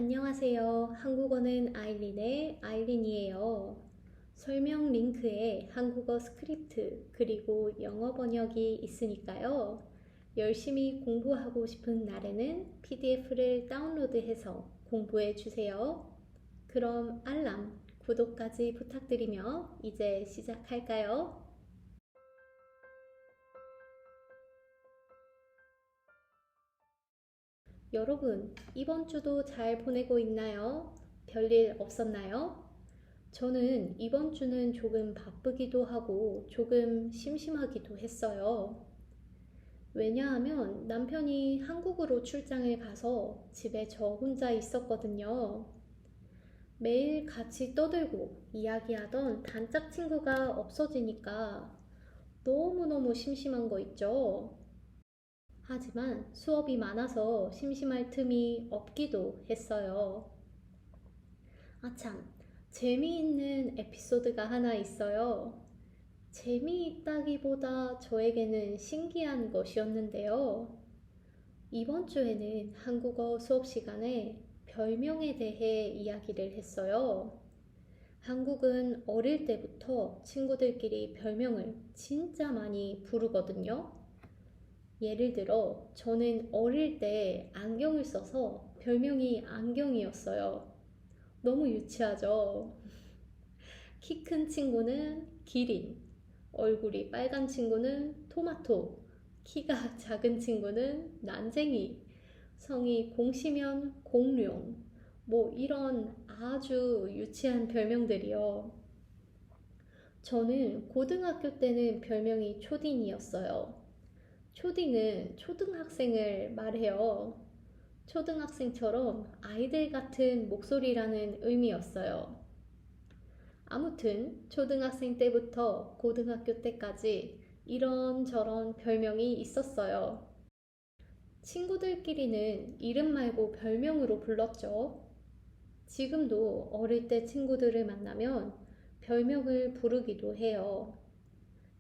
안녕하세요. 한국어는 아일린의 아일린이에요. 설명 링크에 한국어 스크립트 그리고 영어 번역이 있으니까요. 열심히 공부하고 싶은 날에는 PDF를 다운로드해서 공부해 주세요. 그럼 알람, 구독까지 부탁드리며 이제 시작할까요? 여러분, 이번 주도 잘 보내고 있나요? 별일 없었나요? 저는 이번 주는 조금 바쁘기도 하고 조금 심심하기도 했어요. 왜냐하면 남편이 한국으로 출장을 가서 집에 저 혼자 있었거든요. 매일 같이 떠들고 이야기하던 단짝 친구가 없어지니까 너무너무 심심한 거 있죠. 하지만 수업이 많아서 심심할 틈이 없기도 했어요. 아참, 재미있는 에피소드가 하나 있어요. 재미있다기보다 저에게는 신기한 것이었는데요. 이번 주에는 한국어 수업 시간에 별명에 대해 이야기를 했어요. 한국은 어릴 때부터 친구들끼리 별명을 진짜 많이 부르거든요. 예를 들어, 저는 어릴 때 안경을 써서 별명이 안경이었어요. 너무 유치하죠? 키 큰 친구는 기린, 얼굴이 빨간 친구는 토마토, 키가 작은 친구는 난쟁이, 성이 공시면 공룡, 뭐 이런 아주 유치한 별명들이요. 저는 고등학교 때는 별명이 초딩이었어요. 초딩은 초등학생을 말해요. 초등학생처럼 아이들 같은 목소리라는 의미였어요. 아무튼 초등학생 때부터 고등학교 때까지 이런저런 별명이 있었어요. 친구들끼리는 이름 말고 별명으로 불렀죠. 지금도 어릴 때 친구들을 만나면 별명을 부르기도 해요.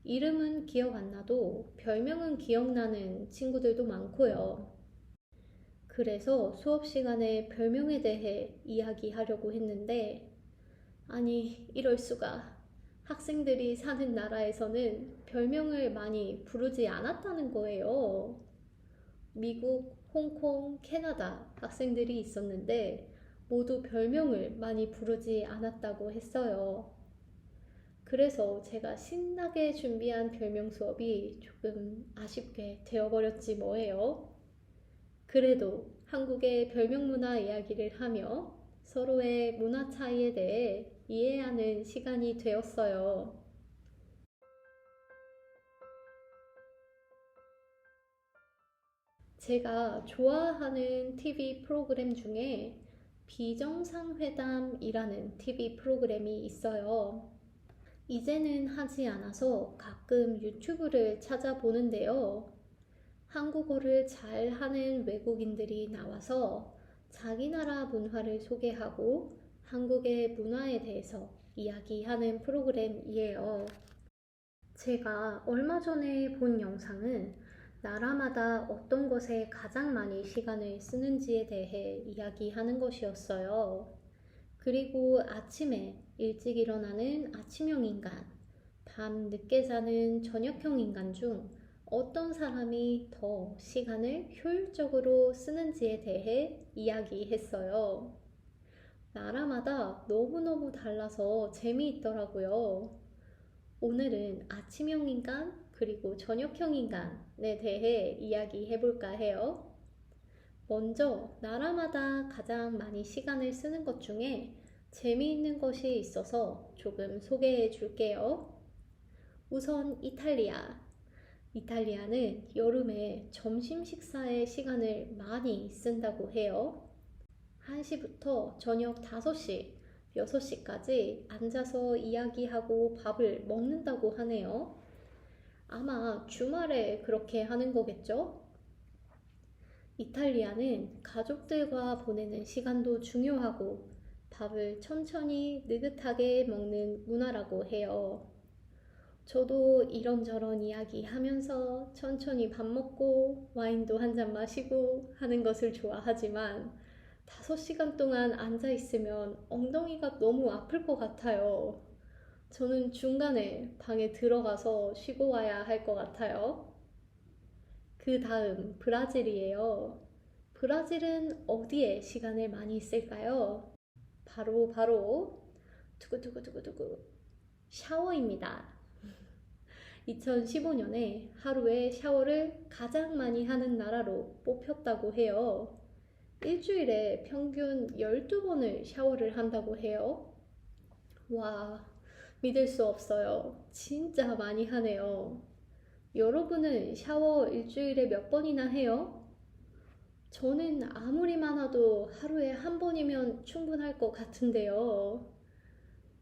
이름은 기억 안 나도 별명은 기억나는 친구들도 많고요. 그래서 수업 시간에 별명에 대해 이야기하려고 했는데, 아니, 이럴 수가. 학생들이 사는 나라에서는 별명을 많이 부르지 않았다는 거예요. 미국, 홍콩, 캐나다 학생들이 있었는데 모두 별명을 많이 부르지 않았다고 했어요. 그래서 제가 신나게 준비한 별명 수업이 조금 아쉽게 되어버렸지 뭐예요. 그래도 한국의 별명 문화 이야기를 하며 서로의 문화 차이에 대해 이해하는 시간이 되었어요. 제가 좋아하는 TV 프로그램 중에 비정상회담이라는 TV 프로그램이 있어요. 이제는 하지 않아서 가끔 유튜브를 찾아보는데요. 한국어를 잘 하는 외국인들이 나와서 자기 나라 문화를 소개하고 한국의 문화에 대해서 이야기하는 프로그램이에요. 제가 얼마 전에 본 영상은 나라마다 어떤 것에 가장 많이 시간을 쓰는지에 대해 이야기하는 것이었어요. 그리고 아침에 일찍 일어나는 아침형 인간, 밤 늦게 자는 저녁형 인간 중 어떤 사람이 더 시간을 효율적으로 쓰는지에 대해 이야기했어요. 나라마다 너무너무 달라서 재미있더라고요. 오늘은 아침형 인간 그리고 저녁형 인간에 대해 이야기해 볼까 해요. 먼저 나라마다 가장 많이 시간을 쓰는 것 중에 재미있는 것이 있어서 조금 소개해 줄게요. 우선 이탈리아. 이탈리아는 여름에 점심 식사에 시간을 많이 쓴다고 해요. 1시부터 저녁 5시, 6시까지 앉아서 이야기하고 밥을 먹는다고 하네요. 아마 주말에 그렇게 하는 거겠죠? 이탈리아는 가족들과 보내는 시간도 중요하고 밥을 천천히 느긋하게 먹는 문화라고 해요. 저도 이런저런 이야기 하면서 천천히 밥 먹고 와인도 한 잔 마시고 하는 것을 좋아하지만 5시간 동안 앉아 있으면 엉덩이가 너무 아플 것 같아요. 저는 중간에 방에 들어가서 쉬고 와야 할 것 같아요. 그 다음 브라질이에요. 브라질은 어디에 시간을 많이 쓸까요? 바로 두구두구두구두구 샤워입니다. 2015년에 하루에 샤워를 가장 많이 하는 나라로 뽑혔다고 해요. 일주일에 평균 12번을 샤워를 한다고 해요. 와, 믿을 수 없어요. 진짜 많이 하네요. 여러분은 샤워 일주일에 몇 번이나 해요? 저는 아무리 많아도 하루에 한 번이면 충분할 것 같은데요.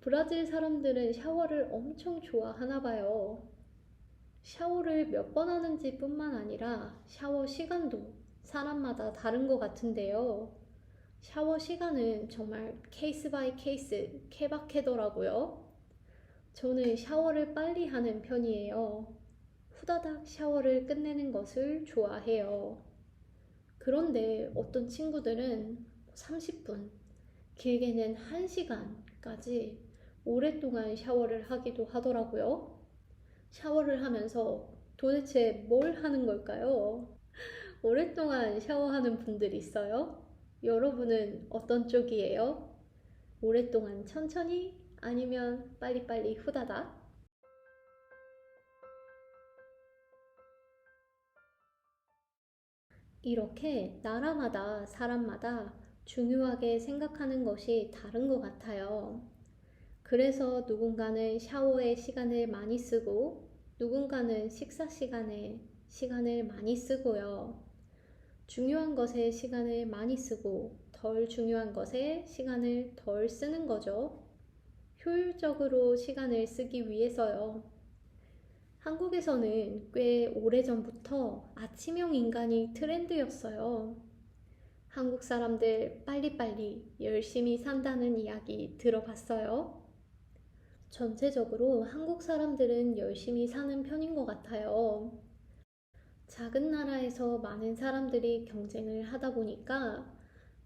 브라질 사람들은 샤워를 엄청 좋아하나 봐요. 샤워를 몇 번 하는지 뿐만 아니라 샤워 시간도 사람마다 다른 것 같은데요. 샤워 시간은 정말 케이스 바이 케이스 케바케더라고요. 저는 샤워를 빨리 하는 편이에요. 후다닥 샤워를 끝내는 것을 좋아해요. 그런데 어떤 친구들은 30분, 길게는 1시간까지 오랫동안 샤워를 하기도 하더라고요. 샤워를 하면서 도대체 뭘 하는 걸까요? 오랫동안 샤워하는 분들 있어요? 여러분은 어떤 쪽이에요? 오랫동안 천천히 아니면 빨리빨리 후다닥? 이렇게 나라마다 사람마다 중요하게 생각하는 것이 다른 것 같아요. 그래서 누군가는 샤워에 시간을 많이 쓰고 누군가는 식사 시간에 시간을 많이 쓰고요. 중요한 것에 시간을 많이 쓰고 덜 중요한 것에 시간을 덜 쓰는 거죠. 효율적으로 시간을 쓰기 위해서요. 한국에서는 꽤 오래전부터 아침형 인간이 트렌드였어요. 한국 사람들 빨리빨리 열심히 산다는 이야기 들어봤어요? 전체적으로 한국 사람들은 열심히 사는 편인 것 같아요. 작은 나라에서 많은 사람들이 경쟁을 하다 보니까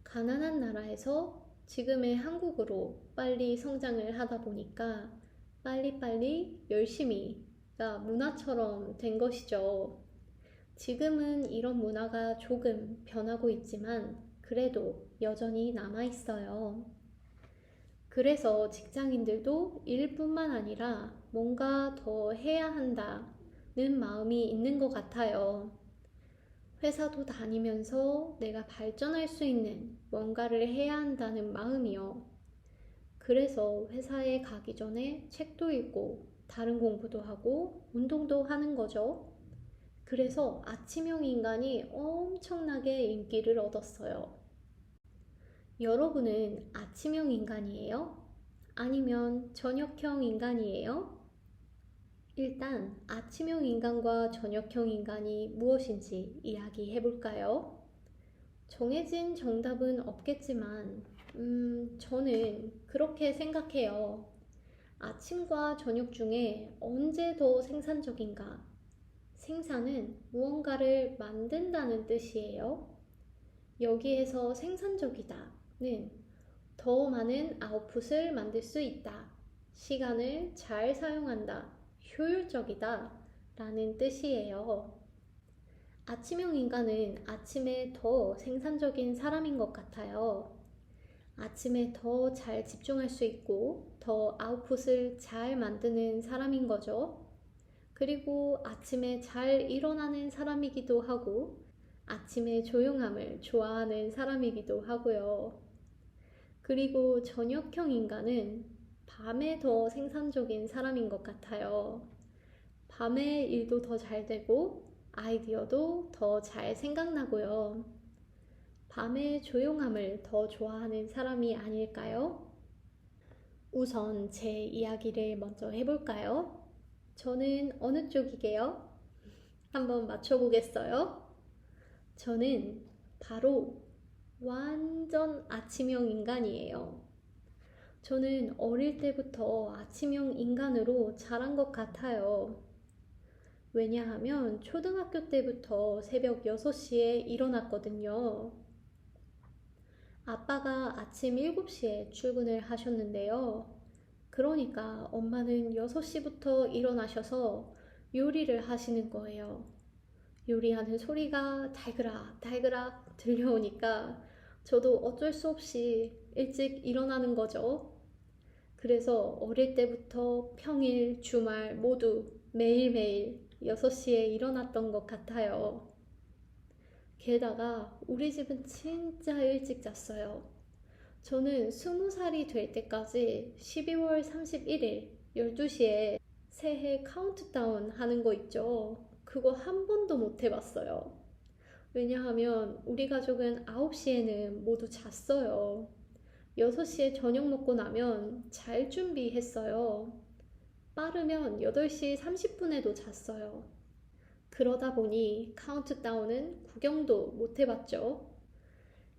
가난한 나라에서 지금의 한국으로 빨리 성장을 하다 보니까 빨리빨리 열심히가 문화처럼 된 것이죠. 지금은 이런 문화가 조금 변하고 있지만 그래도 여전히 남아 있어요. 그래서 직장인들도 일뿐만 아니라 뭔가 더 해야 한다는 마음이 있는 것 같아요. 회사도 다니면서 내가 발전할 수 있는 뭔가를 해야 한다는 마음이요. 그래서 회사에 가기 전에 책도 읽고 다른 공부도 하고 운동도 하는 거죠. 그래서 아침형 인간이 엄청나게 인기를 얻었어요. 여러분은 아침형 인간이에요? 아니면 저녁형 인간이에요? 일단 아침형 인간과 저녁형 인간이 무엇인지 이야기해 볼까요? 정해진 정답은 없겠지만, 저는 그렇게 생각해요. 아침과 저녁 중에 언제 더 생산적인가? 생산은 무언가를 만든다는 뜻이에요. 여기에서 생산적이다는 더 많은 아웃풋을 만들 수 있다. 시간을 잘 사용한다. 효율적이다. 라는 뜻이에요. 아침형 인간은 아침에 더 생산적인 사람인 것 같아요. 아침에 더 잘 집중할 수 있고 더 아웃풋을 잘 만드는 사람인 거죠. 그리고 아침에 잘 일어나는 사람이기도 하고 아침의 조용함을 좋아하는 사람이기도 하고요. 그리고 저녁형 인간은 밤에 더 생산적인 사람인 것 같아요. 밤에 일도 더 잘 되고 아이디어도 더 잘 생각나고요. 밤의 조용함을 더 좋아하는 사람이 아닐까요? 우선 제 이야기를 먼저 해볼까요? 저는 어느 쪽이게요? 한번 맞춰보겠어요? 저는 바로 완전 아침형 인간이에요. 저는 어릴 때부터 아침형 인간으로 자란 것 같아요. 왜냐하면 초등학교 때부터 새벽 6시에 일어났거든요. 아빠가 아침 7시에 출근을 하셨는데요. 그러니까 엄마는 6시부터 일어나셔서 요리를 하시는 거예요. 요리하는 소리가 달그락 달그락 들려오니까 저도 어쩔 수 없이 일찍 일어나는 거죠. 그래서 어릴 때부터 평일, 주말 모두 매일매일 6시에 일어났던 것 같아요. 게다가 우리 집은 진짜 일찍 잤어요. 저는 20살이 될 때까지 12월 31일 12시에 새해 카운트다운 하는 거 있죠. 그거 한 번도 못 해봤어요. 왜냐하면 우리 가족은 9시에는 모두 잤어요. 6시에 저녁 먹고 나면 잘 준비했어요. 빠르면 8시 30분에도 잤어요. 그러다 보니 카운트다운은 구경도 못 해봤죠.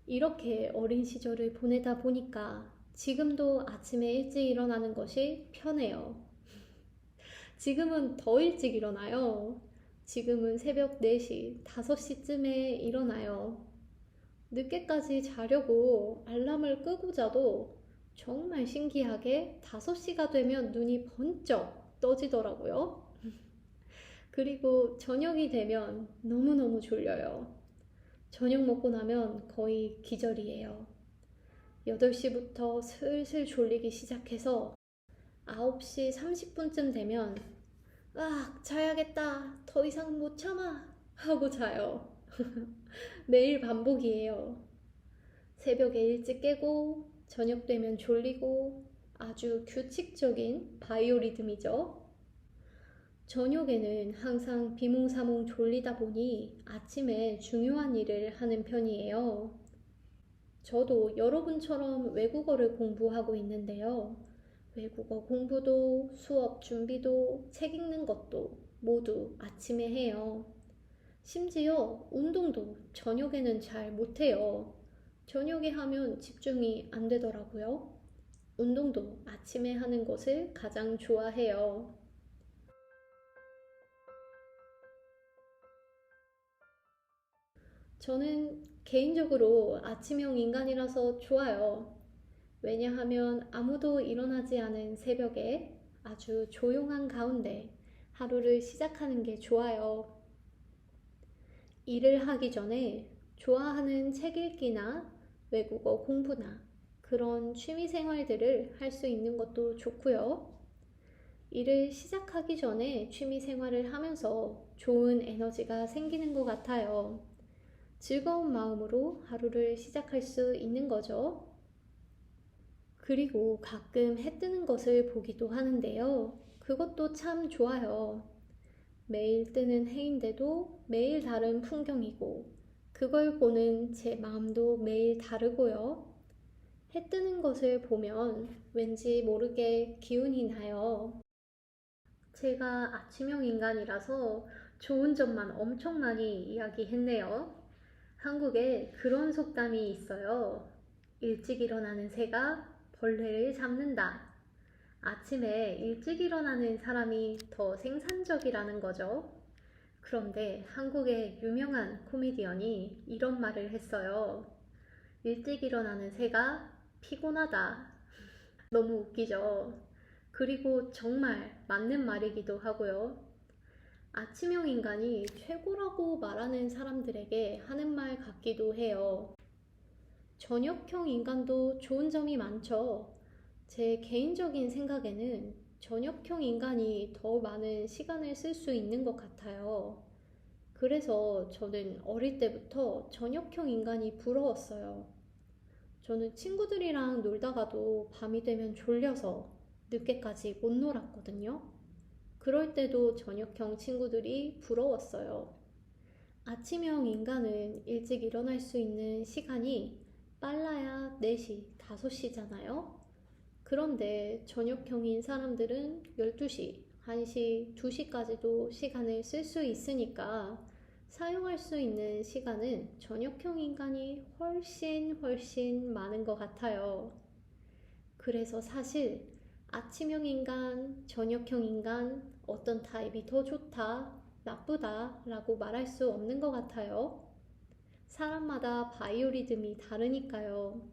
이렇게 어린 시절을 보내다 보니까 지금도 아침에 일찍 일어나는 것이 편해요. 지금은 더 일찍 일어나요. 지금은 새벽 4시, 5시쯤에 일어나요. 늦게까지 자려고 알람을 끄고 자도 정말 신기하게 5시가 되면 눈이 번쩍 떠지더라고요. 그리고 저녁이 되면 너무너무 졸려요. 저녁 먹고 나면 거의 기절이에요. 8시부터 슬슬 졸리기 시작해서 9시 30분쯤 되면 자야겠다. 더 이상 못 참아. 하고 자요. 매일 반복이에요. 새벽에 일찍 깨고 저녁 되면 졸리고 아주 규칙적인 바이오리듬이죠. 저녁에는 항상 비몽사몽 졸리다 보니 아침에 중요한 일을 하는 편이에요. 저도 여러분처럼 외국어를 공부하고 있는데요. 외국어 공부도 수업 준비도 책 읽는 것도 모두 아침에 해요. 심지어 운동도 저녁에는 잘 못해요. 저녁에 하면 집중이 안 되더라고요. 운동도 아침에 하는 것을 가장 좋아해요. 저는 개인적으로 아침형 인간이라서 좋아요. 왜냐하면 아무도 일어나지 않은 새벽에 아주 조용한 가운데 하루를 시작하는 게 좋아요. 일을 하기 전에 좋아하는 책 읽기나 외국어 공부나 그런 취미 생활들을 할 수 있는 것도 좋고요. 일을 시작하기 전에 취미 생활을 하면서 좋은 에너지가 생기는 것 같아요. 즐거운 마음으로 하루를 시작할 수 있는 거죠. 그리고 가끔 해 뜨는 것을 보기도 하는데요. 그것도 참 좋아요. 매일 뜨는 해인데도 매일 다른 풍경이고, 그걸 보는 제 마음도 매일 다르고요. 해 뜨는 것을 보면 왠지 모르게 기운이 나요. 제가 아침형 인간이라서 좋은 점만 엄청 많이 이야기했네요. 한국에 그런 속담이 있어요. 일찍 일어나는 새가 벌레를 잡는다. 아침에 일찍 일어나는 사람이 더 생산적이라는 거죠. 그런데 한국의 유명한 코미디언이 이런 말을 했어요. 일찍 일어나는 새가 피곤하다. 너무 웃기죠? 그리고 정말 맞는 말이기도 하고요. 아침형 인간이 최고라고 말하는 사람들에게 하는 말 같기도 해요. 저녁형 인간도 좋은 점이 많죠. 제 개인적인 생각에는 저녁형 인간이 더 많은 시간을 쓸 수 있는 것 같아요. 그래서 저는 어릴 때부터 저녁형 인간이 부러웠어요. 저는 친구들이랑 놀다가도 밤이 되면 졸려서 늦게까지 못 놀았거든요. 그럴 때도 저녁형 친구들이 부러웠어요. 아침형 인간은 일찍 일어날 수 있는 시간이 빨라야 4시, 5시잖아요. 그런데 저녁형인 사람들은 12시, 1시, 2시까지도 시간을 쓸 수 있으니까 사용할 수 있는 시간은 저녁형 인간이 훨씬 많은 것 같아요. 그래서 사실 아침형 인간, 저녁형 인간, 어떤 타입이 더 좋다, 나쁘다 라고 말할 수 없는 것 같아요. 사람마다 바이오리듬이 다르니까요.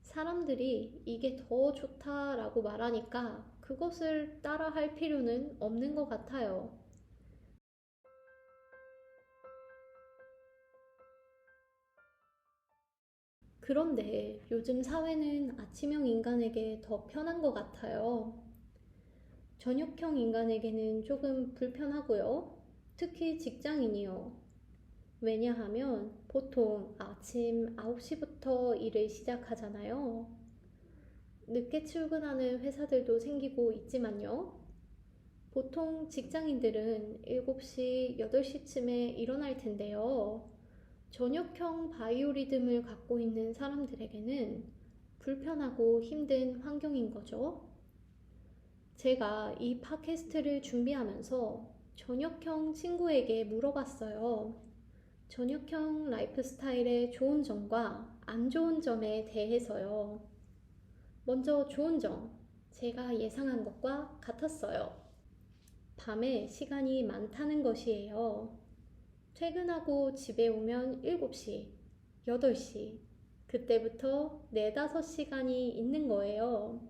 사람들이 이게 더 좋다라고 말하니까 그것을 따라 할 필요는 없는 것 같아요. 그런데 요즘 사회는 아침형 인간에게 더 편한 것 같아요. 저녁형 인간에게는 조금 불편하고요. 특히 직장인이요. 왜냐하면 보통 아침 9시부터 일을 시작하잖아요. 늦게 출근하는 회사들도 생기고 있지만요. 보통 직장인들은 7시, 8시쯤에 일어날 텐데요. 저녁형 바이오리듬을 갖고 있는 사람들에게는 불편하고 힘든 환경인 거죠. 제가 이 팟캐스트를 준비하면서 저녁형 친구에게 물어봤어요. 저녁형 라이프 스타일의 좋은 점과 안 좋은 점에 대해서요. 먼저 좋은 점, 제가 예상한 것과 같았어요. 밤에 시간이 많다는 것이에요. 퇴근하고 집에 오면 7시, 8시, 그때부터 4, 5시간이 있는 거예요.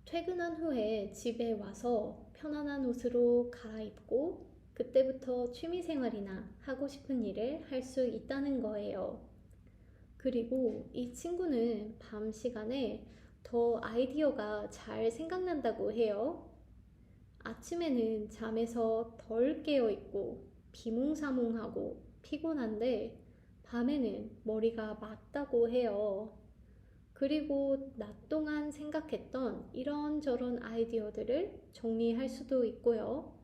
퇴근한 후에 집에 와서 편안한 옷으로 갈아입고 그때부터 취미생활이나 하고 싶은 일을 할 수 있다는 거예요. 그리고 이 친구는 밤 시간에 더 아이디어가 잘 생각난다고 해요. 아침에는 잠에서 덜 깨어있고 비몽사몽하고 피곤한데 밤에는 머리가 맑다고 해요. 그리고 낮 동안 생각했던 이런저런 아이디어들을 정리할 수도 있고요.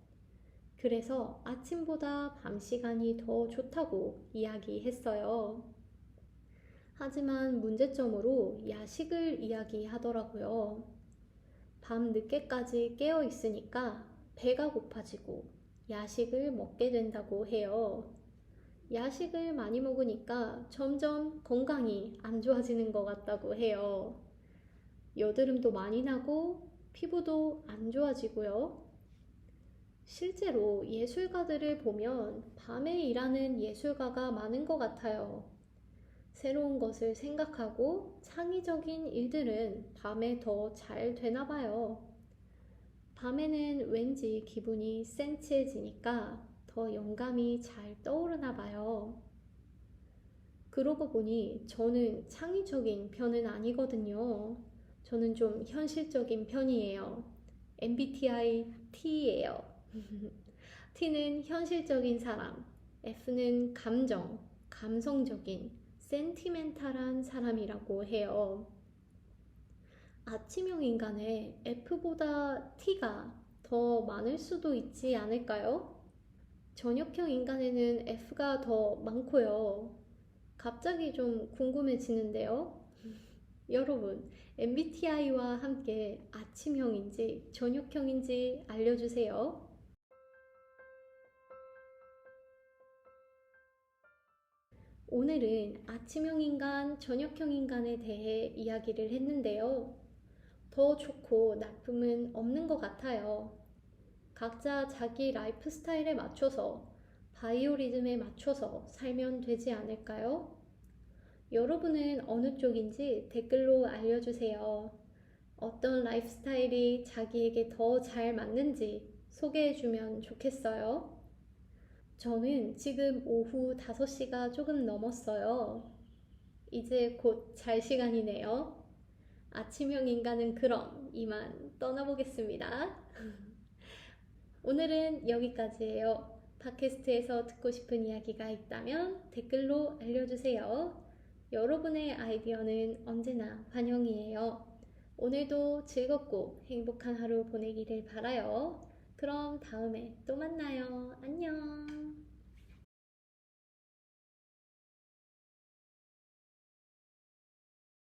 그래서 아침보다 밤 시간이 더 좋다고 이야기했어요. 하지만 문제점으로 야식을 이야기하더라고요. 밤 늦게까지 깨어 있으니까 배가 고파지고 야식을 먹게 된다고 해요. 야식을 많이 먹으니까 점점 건강이 안 좋아지는 것 같다고 해요. 여드름도 많이 나고 피부도 안 좋아지고요. 실제로 예술가들을 보면 밤에 일하는 예술가가 많은 것 같아요. 새로운 것을 생각하고 창의적인 일들은 밤에 더 잘 되나 봐요. 밤에는 왠지 기분이 센치해지니까 더 영감이 잘 떠오르나 봐요. 그러고 보니 저는 창의적인 편은 아니거든요. 저는 좀 현실적인 편이에요. MBTI T예요. T는 현실적인 사람, F는 감정, 감성적인, 센티멘탈한 사람이라고 해요. 아침형 인간의 F보다 T가 더 많을 수도 있지 않을까요? 저녁형 인간에는 F가 더 많고요. 갑자기 좀 궁금해지는데요. 여러분, MBTI와 함께 아침형인지 저녁형인지 알려주세요. 오늘은 아침형 인간, 저녁형 인간에 대해 이야기를 했는데요. 더 좋고 나쁨은 없는 것 같아요. 각자 자기 라이프 스타일에 맞춰서, 바이오리듬에 맞춰서 살면 되지 않을까요? 여러분은 어느 쪽인지 댓글로 알려주세요. 어떤 라이프 스타일이 자기에게 더 잘 맞는지 소개해주면 좋겠어요. 저는 지금 오후 5시가 조금 넘었어요. 이제 곧 잘 시간이네요. 아침형 인간은 그럼 이만 떠나보겠습니다. 오늘은 여기까지예요. 팟캐스트에서 듣고 싶은 이야기가 있다면 댓글로 알려주세요. 여러분의 아이디어는 언제나 환영이에요. 오늘도 즐겁고 행복한 하루 보내기를 바라요. 그럼 다음에 또 만나요. 안녕.